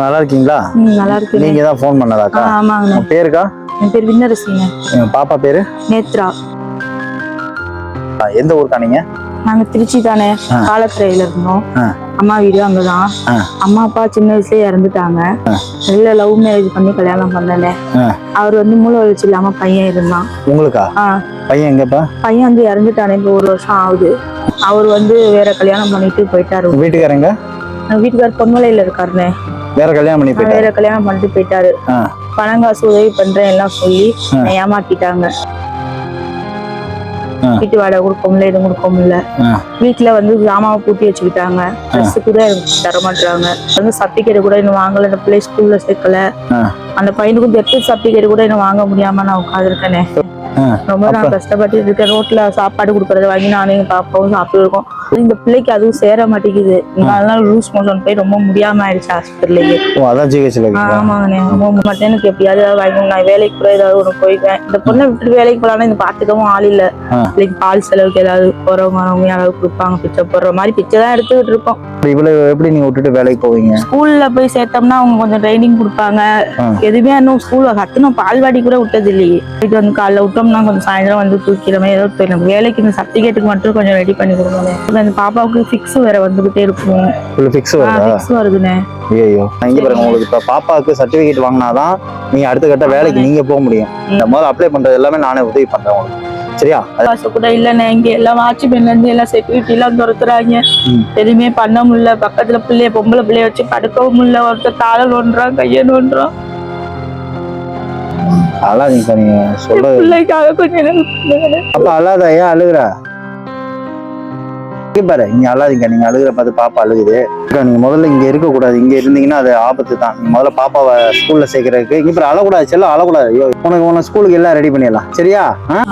நல்லா இருக்கீங்களா? நல்லா இருக்கு. நீங்க தான் ஃபோன் பண்ணதாக்கா? ஆமாங்க. பேருக்கா? என் பேர் விண்ணரசிங்க. பாப்பா பேரு நேத்ரா. எந்த ஊருக்கா நீங்க? நாங்க திருச்சி தானே, காலத்துறையில இருந்தோம். அம்மா வீடு அங்கதான். அம்மா அப்பா சின்ன வயசுலயே இறந்துட்டாங்க. நல்ல லவ் மேரேஜ் பண்ணி கல்யாணம் பண்ணல. அவர் வந்து மூளை வளர்ச்சி இல்லாம பையன் இருந்தான். உங்களுக்கா? பையன் எங்கப்பா? பையன் வந்து இறந்துட்டானே, இப்போ 1 வருஷம் ஆகுது. அவர் வந்து வேற கல்யாணம் பண்ணிட்டு போயிட்டாரு. வீட்டுக்காரங்க? வீட்டுக்காரர் பொன்மலையில இருக்காருண்ணே. வேற கல்யாணம் பண்ணி போயிட்டாரு? வேற கல்யாணம் பண்ணிட்டு போயிட்டாரு. பணம் காசு உதவி பண்றேன் எல்லாம் சொல்லி ஏமாத்திட்டாங்க. வீட்டு வாடகை கொடுக்க முடியல, எதுவும் கொடுக்க முடியல. வீட்டுல வந்து ஜாமாவை பூட்டி வச்சுக்கிட்டாங்க. ட்ரெஸ் கூட தர மாட்டாங்க. வந்து சர்டிபிகேட் கூட இன்னும் வாங்கல. இந்த பிள்ளை ஸ்கூல்ல சேர்க்கல. அந்த பையனுக்கும் டெத் சர்டிபிகேட் கூட இன்னும் வாங்க முடியாம நான் உட்காந்துருக்கேனே. ரொம்ப நான் கஷ்டப்பட்டு இருக்கேன். ரோட்ல சாப்பாடு கொடுக்கறத வாங்கி நானும் எங்க பாப்பாவும் சாப்பிட்டு இருக்கோம். இந்த பிள்ளைக்கு அதுவும் சேர மாட்டேங்குது. அதனால லூஸ் மோஷன் போய் ரொம்ப முடியாம ஆயிடுச்சு ஹாஸ்பிட்டலுக்கு. ஆமாங்கண்ணே. மட்டும் எனக்கு எப்படியாவது வாங்கி நான் வேலைக்கு கூட ஏதாவது ஒண்ணு போய்க்குவேன். இந்த பொண்ணை விட்டுட்டு வேலைக்கு போலான்னு இந்த பாத்துக்கவும் ஆள் இல்ல. பிள்ளைக்கு பால் செலவுக்கு ஏதாவது போறவங்க யாராவது கொடுப்பாங்க. பிச்சை போடுற மாதிரி பிச்சை தான் எடுத்துக்கிட்டு இருக்கோம். இவ்வளவு எப்படி நீங்க விட்டுட்டு வேலைக்கு போவீங்க? ஸ்கூல்ல போய் சேர்த்தோம்னா அவங்க கொஞ்சம் ட்ரைனிங் கொடுப்பாங்க. எதுவுமே இன்னும் ஸ்கூல்ல கட்டணும் பால்வாடி கூட விட்டது இல்லையே. வீட்டு வந்து காலைல விட்டோம்னா கொஞ்சம் சாயந்தரம் வந்து தூக்கிடுமே. ஏதோ வேலைக்கு இந்த சர்டிபிகேட்டுக்கு மட்டும் கொஞ்சம் ரெடி பண்ணி கொடுக்கணும். அந்த பாப்பாவுக்கு ஃபிக்ஸ் வேற வந்துகிட்டே இருக்கும். ஃபிக்ஸ் வருதுண்ணே. ஐயோ, இங்க பாருங்க, உங்களுக்கு இப்ப பாப்பாவுக்கு சர்டிபிகேட் வாங்கினாதான் நீங்க அடுத்த கட்ட வேலைக்கு நீங்க போக முடியும். இந்த மாதிரி அப்ளை பண்றது எல்லாமே நானே உதவி பண்றேன் உங்களுக்கு. சரியா? காசு கூட இல்லைண்ணே. இங்க எல்லாம் வாட்ச்மேன்ல இருந்து எல்லாம் செக்யூரிட்டி எல்லாம் துரத்துறாங்க. எதுவுமே பண்ண முடியல. பக்கத்துல பொம்பளை பிள்ளைய வச்சு படுக்கவும் முடியல. ஒருத்தர் தாள நோன்றான், கைய நோன்றான். அழாதீங்க, நீங்க சொல்றது பிள்ளைக்காக கொஞ்சம் அப்ப அழாத. ஏன் அழுகுற? பாரு, நீங்க அழாதீங்க. நீங்க அழுகுற பார்த்து பாப்பா அழுகுது. நீங்க முதல்ல இங்க இருக்க கூடாது. இங்க இருந்தீங்கன்னா அது ஆபத்து தான். நீங்க முதல்ல பாப்பாவை ஸ்கூல்ல சேர்க்கறதுக்கு இப்ப அழக்கூடாது. செல்லம் அழக்கூடாது. உனக்கு ஸ்கூலுக்கு எல்லாம் ரெடி பண்ணிடலாம். சரியா?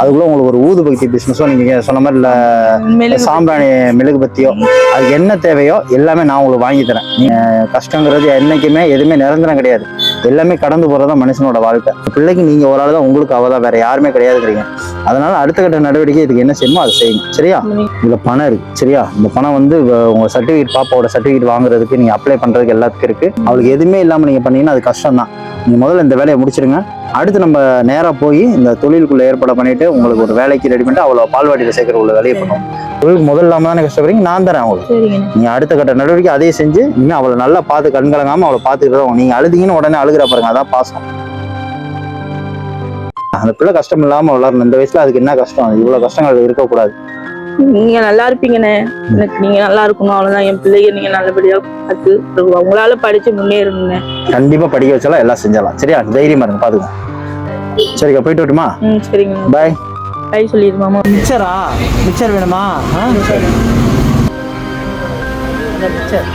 அதுக்குள்ள உங்களுக்கு ஒரு ஊதுபத்தி பிசினஸோ நீங்க சொன்ன மாதிரி சாம்பிராணி மெழுகுபத்தியோ அதுக்கு என்ன தேவையோ எல்லாமே நான் உங்களுக்கு வாங்கி தரேன். நீங்க கஷ்டங்கிறது என்னைக்குமே எதுவுமே நிரந்தரம் கிடையாது. எல்லாமே கடந்து போறதுதான் மனுஷனோட வாழ்க்கை. பிள்ளைக்கு நீங்க ஒரு ஆள் தான், உங்களுக்கு அவதான், வேற யாருமே கிடையாதுங்கிறீங்க. அதனால அடுத்த கட்ட நடவடிக்கை இதுக்கு என்ன செய்யணுமோ அதை செய்யணும். சரியா? இதுல பணம் இருக்கு. சரியா? இந்த பணம் வந்து உங்க சர்டிபிகேட், பாப்பாவோட சர்டிபிகேட் வாங்குறதுக்கு, நீங்க அப்ளை பண்றதுக்கு எல்லாத்துக்கும் இருக்கு. அவளுக்கு எதுவுமே இல்லாம நீங்க பண்ணீங்கன்னா அது கஷ்டம் தான். நீங்க முதல்ல இந்த வேலையை முடிச்சிருங்க. அடுத்து நம்ம நேரா போய் இந்த தொழிலுக்குள்ள ஏற்பாடு பண்ணிட்டு உங்களுக்கு ஒரு வேலைக்கு ரெடி பண்ணிட்டு அவளை பால்வாடியில சேர்க்கிற உள்ள வேலையை பண்ணுவோம். தொழிலுக்கு முதல் இல்லாம தானே கஷ்டப்படுறீங்க, நான் தரேன் அவங்களுக்கு. நீங்க அடுத்த கட்ட நடவடிக்கை அதையே செஞ்சு இன்னும் அவளை நல்லா பார்த்து கண்கலங்காம அவளை பார்த்துக்கிட்டு நீங்க அழுதிங்கன்னு உடனே அழுகிற பாருங்க, அதான் பாசம். அந்த பிள்ளை கஷ்டம் இல்லாம வளரணும். இந்த வயசுல அதுக்கு என்ன கஷ்டம்? இவ்வளவு கஷ்டங்கள் இருக்கக்கூடாது. நீங்க நல்லா இருப்பீங்கண்ணே. எனக்கு நீங்க நல்லா இருக்கணும், அவ்வளவுதான். என் பிள்ளைங்க நீங்க நல்லபடியா பார்த்து உங்களால படிச்சு முன்னேறணும்ண்ணே. கண்டிப்பா படிக்க வச்சாலும் எல்லாம் செஞ்சாலாம். சரியா? தைரியமா இருங்க, பாத்துக்கோங்க. சரிக்கா, போயிட்டு வரட்டுமா? சரிங்க. பாய். பாய் சொல்லிடுமாமா. மிக்சரா? மிக்சர் வேணுமா? மிக்சர்